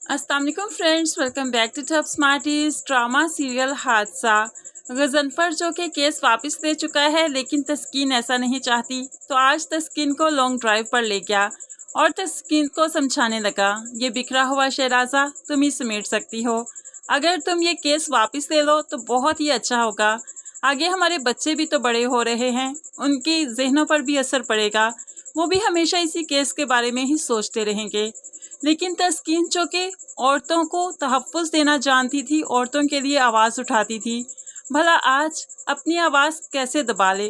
अस्सलाम वालेकुम friends, welcome back to Top Smarties. Drama serial Hadsa. Ghazanfar जो कि केस वापस ले चुका है, लेकिन तस्कीन ऐसा नहीं चाहती, तो आज तस्कीन को लॉन्ग ड्राइव पर ले गया और तस्कीन को समझाने लगा, ये बिखरा हुआ शहराजा तुम ही समेट सकती हो। अगर तुम ये केस वापस ले लो तो बहुत ही अच्छा होगा। आगे हमारे बच्चे भी तो बड़े हो रहे हैं, उनके जहनों पर भी असर पड़ेगा, वो भी हमेशा इसी केस के बारे में ही सोचते रहेंगे। लेकिन तस्कीन जो कि औरतों को तहफ़्फ़ुज़ देना जानती थी, औरतों के लिए आवाज़ उठाती थी, भला आज अपनी आवाज़ कैसे दबा ले।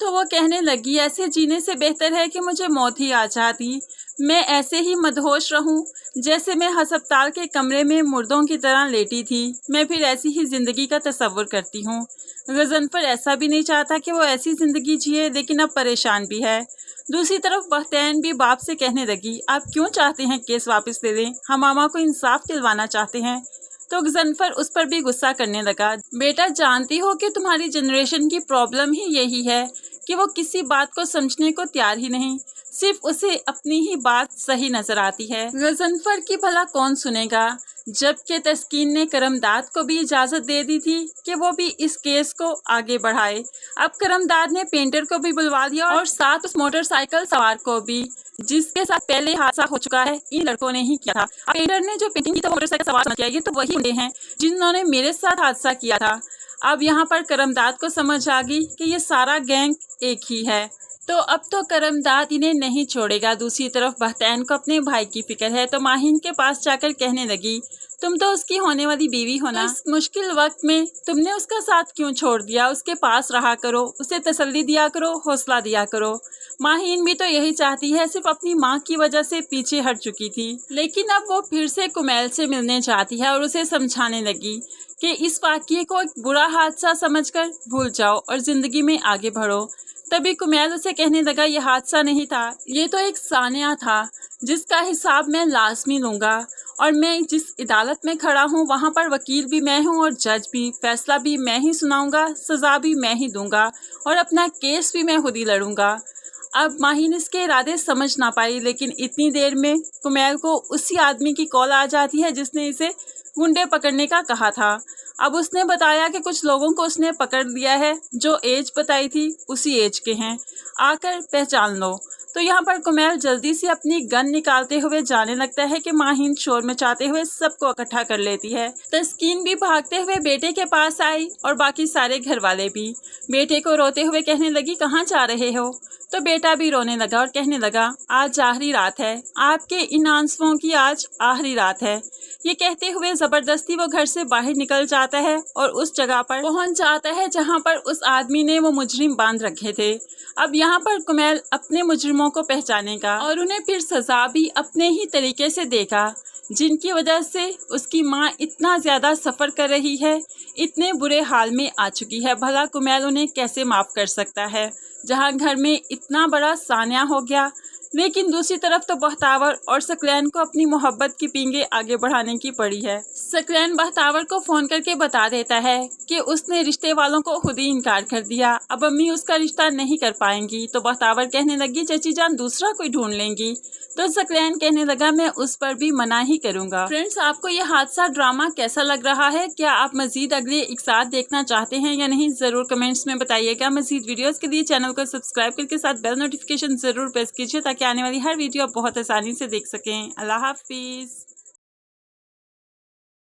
तो वो कहने लगी, ऐसे जीने से बेहतर है कि मुझे मौत ही आ जाती। मैं ऐसे ही मदहोश रहूं जैसे मैं हस्पताल के कमरे में मुर्दों की तरह लेटी थी। मैं फिर ऐसी ही ज़िंदगी का तसव्वुर करती हूँ। गजनफर ऐसा भी नहीं चाहता कि वो ऐसी ज़िंदगी जिए, लेकिन अब परेशान भी है। दूसरी तरफ बहतैन भी बाप से कहने लगी, आप क्यों चाहते हैं केस वापस ले लें, हम मामा को इंसाफ दिलवाना चाहते हैं। तो गजनफर उस पर भी गुस्सा करने लगा, बेटा जानती हो कि तुम्हारी जनरेशन की प्रॉब्लम ही यही है कि वो किसी बात को समझने को तैयार ही नहीं, सिर्फ उसे अपनी ही बात सही नजर आती है। गजनफर की भला कौन सुनेगा, जबकि तस्कीन ने करमदाद को भी इजाज़त दे दी थी कि वो भी इस केस को आगे बढ़ाए। अब करमदाद ने पेंटर को भी बुलवा दिया और साथ उस मोटरसाइकिल सवार को भी, जिसके साथ पहले हादसा हो चुका है, इन लड़कों ने ही किया था। अब पेंटर ने जो पेंटिंग की तो मोटरसाइकिल सवार समझ किया, ये तो वही हैं जिन्होंने मेरे साथ हादसा किया था। अब यहाँ पर करमदाद को समझ आ गई कि ये सारा गैंग एक ही है, तो अब तो करमदाद इन्हें नहीं छोड़ेगा। दूसरी तरफ बहतैन को अपने भाई की फिक्र है, तो माहिन के पास जाकर कहने लगी, तुम तो उसकी होने वाली बीवी हो ना, इस मुश्किल वक्त में तुमने उसका साथ क्यों छोड़ दिया। उसके पास रहा करो, उसे तसल्ली दिया करो, हौसला दिया करो। माहिन भी तो यही चाहती है, सिर्फ अपनी माँ की वजह से पीछे हट चुकी थी, लेकिन अब वो फिर से कुमैल से मिलने चाहती है और उसे समझाने लगी कि इस वाक़ये को एक बुरा हादसा समझकर भूल जाओ और ज़िंदगी में आगे बढ़ो। तभी कुमैल उसे कहने लगा, ये हादसा नहीं था, ये तो एक सानिया था जिसका हिसाब मैं लाजमी लूँगा, और मैं जिस अदालत में खड़ा हूँ वहाँ पर वकील भी मैं हूँ और जज भी, फैसला भी मैं ही सुनाऊँगा, सज़ा भी मैं ही दूँगा और अपना केस भी मैं खुद ही लड़ूँगा। अब माहिन इसके इरादे समझ ना पाई, लेकिन इतनी देर में कुमैल को उसी आदमी की कॉल आ जाती है जिसने इसे गुंडे पकड़ने का कहा था। अब उसने बताया कि कुछ लोगों को उसने पकड़ लिया है, जो एज बताई थी उसी एज के हैं, आकर पहचान लो। तो यहाँ पर कुमैल जल्दी से अपनी गन निकालते हुए जाने लगता है कि माहिन शोर मचाते हुए सबको इकट्ठा कर लेती है। तस्कीन भी भागते हुए बेटे के पास आई और बाकी सारे घर वाले भी। बेटे को रोते हुए कहने लगी, कहाँ जा रहे हो। तो बेटा भी रोने लगा और कहने लगा, आज आखिरी रात है, आपके इन आंसुओं की आज आखिरी रात है। ये कहते हुए जबरदस्ती वो घर से बाहर निकल जाता है और उस जगह पर पहुंच जाता है जहां पर उस आदमी ने वो मुजरिम बांध रखे थे। अब यहाँ पर कुमैल अपने मुजरिमों को पहचानेगा और उन्हें फिर सजा भी अपने ही तरीके से देगा, जिनकी वजह से उसकी माँ इतना ज़्यादा सफ़र कर रही है, इतने बुरे हाल में आ चुकी है। भला कुमैल उन्हें कैसे माफ़ कर सकता है, जहाँ घर में इतना बड़ा सानिया हो गया। लेकिन दूसरी तरफ तो बख्तावर और सकलैन को अपनी मोहब्बत की पींगे आगे बढ़ाने की पड़ी है। सकलैन बख्तावर को फ़ोन करके बता देता है कि उसने रिश्ते वालों को खुद ही इनकार कर दिया, अब अम्मी उसका रिश्ता नहीं कर पाएंगी। तो बख्तावर कहने लगी, चची जान दूसरा कोई ढूंढ लेंगी। तो सकलैन कहने लगा, मैं उस पर भी मना ही करूँगा। फ्रेंड्स, आपको यह हादसा ड्रामा कैसा लग रहा है? क्या आप मज़ीद अगले एक साथ देखना चाहते हैं या नहीं, ज़रूर कमेंट्स में बताइएगा। मज़ीद वीडियोज़ के लिए चैनल को सब्सक्राइब करके साथ बेल नोटिफिकेशन ज़रूर प्रेस कीजिए, ताकि आने वाली हर वीडियो आप बहुत आसानी से देख सकें। अल्लाह हाफिज़।